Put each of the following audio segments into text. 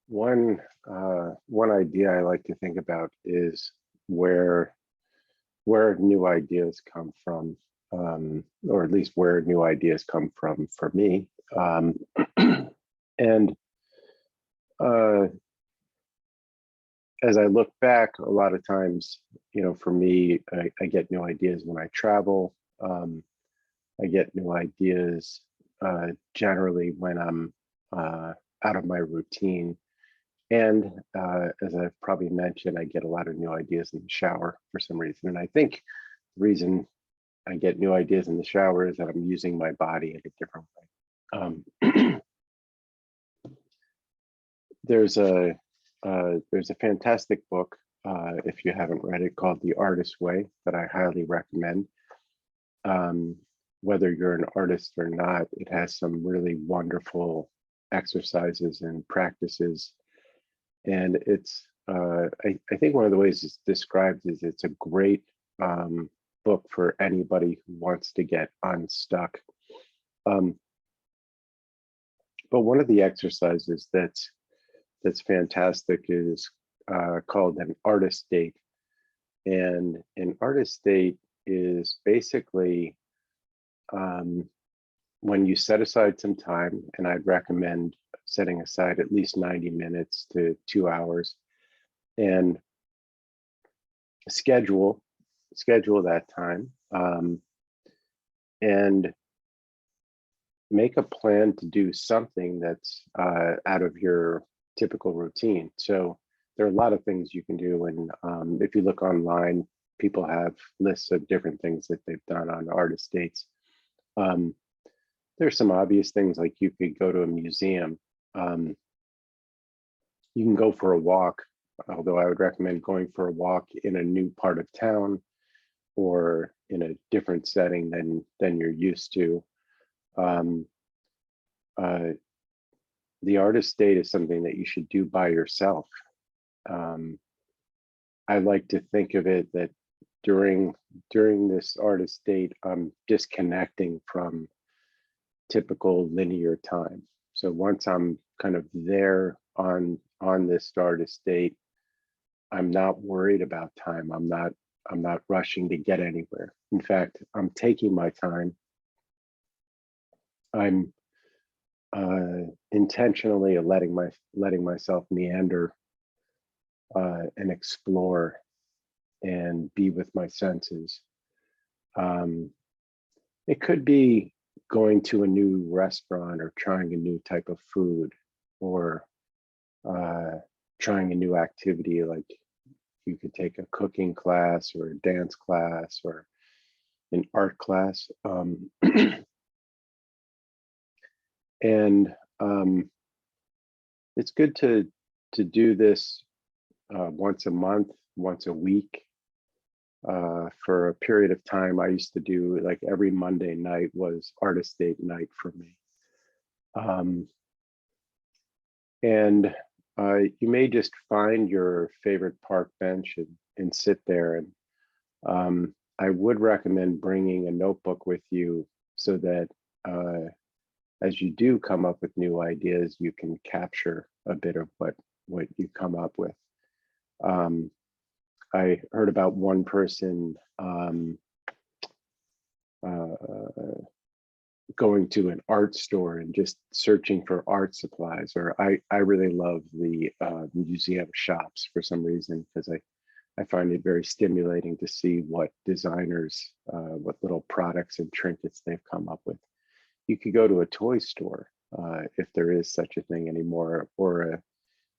One idea I like to think about is where new ideas come from, or at least where new ideas come from for me. And uh, as I look back, a lot of times, for me, I get new ideas when I travel. I get new ideas generally when I'm out of my routine. And as I've probably mentioned, I get a lot of new ideas in the shower for some reason. And I think the reason I get new ideas in the shower is that I'm using my body in a different way. There's a fantastic book, if you haven't read it, called The Artist's Way that I highly recommend. Whether you're an artist or not, it has some really wonderful exercises and practices. And it's, I think one of the ways it's described is it's a great book for anybody who wants to get unstuck. But one of the exercises that's fantastic is called an artist state. And an artist state is basically when you set aside some time, and I'd recommend setting aside at least 90 minutes to 2 hours, and schedule that time, and make a plan to do something that's out of your typical routine. So there are a lot of things you can do, and if you look online, people have lists of different things that they've done on artist states. There's some obvious things, like you could go to a museum. You can go for a walk, although I would recommend going for a walk in a new part of town or in a different setting than you're used to. The artist state is something that you should do by yourself. I like to think of it that during this artist state, I'm disconnecting from typical linear time. So once I'm kind of there on this artist state, I'm not worried about time. I'm not rushing to get anywhere. In fact, I'm taking my time. I'm intentionally letting myself meander and explore and be with my senses. It could be going to a new restaurant or trying a new type of food, or trying a new activity, like you could take a cooking class or a dance class or an art class. And it's good to do this once a month, once a week, for a period of time. I used to do, like, every Monday night was artist date night for me. And you may just find your favorite park bench and sit there. And I would recommend bringing a notebook with you so that as you do come up with new ideas, you can capture a bit of what you come up with. I heard about one person going to an art store and just searching for art supplies, or I really love the museum shops for some reason, because I find it very stimulating to see what designers, what little products and trinkets they've come up with. You could go to a toy store, if there is such a thing anymore, or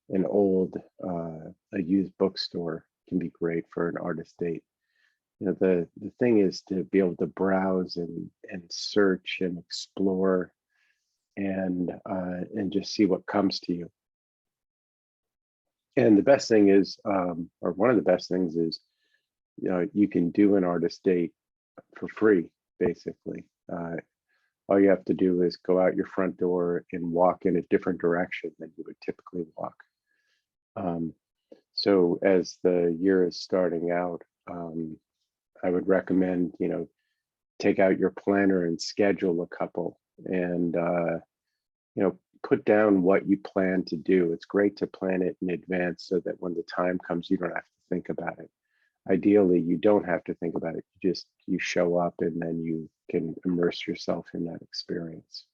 an old, a used bookstore can be great for an artist date. The thing is to be able to browse and search and explore and just see what comes to you. And the best thing is, or one of the best things is, you can do an artist date for free, basically. All you have to do is go out your front door and walk in a different direction than you would typically walk. So as the year is starting out, I would recommend, take out your planner and schedule a couple, and put down what you plan to do. It's great to plan it in advance so that when the time comes, you don't have to think about it. Ideally, you don't have to think about it. You show up and then you can immerse yourself in that experience.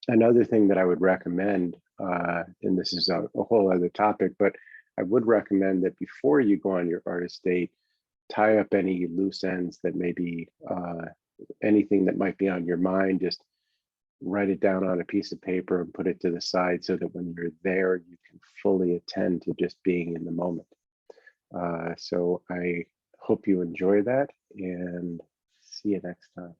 Another thing that I would recommend, and this is a whole other topic, but I would recommend that before you go on your artist date, tie up any loose ends that may be anything that might be on your mind. Just write it down on a piece of paper and put it to the side so that when you're there, you can fully attend to just being in the moment. So I hope you enjoy that and see you next time.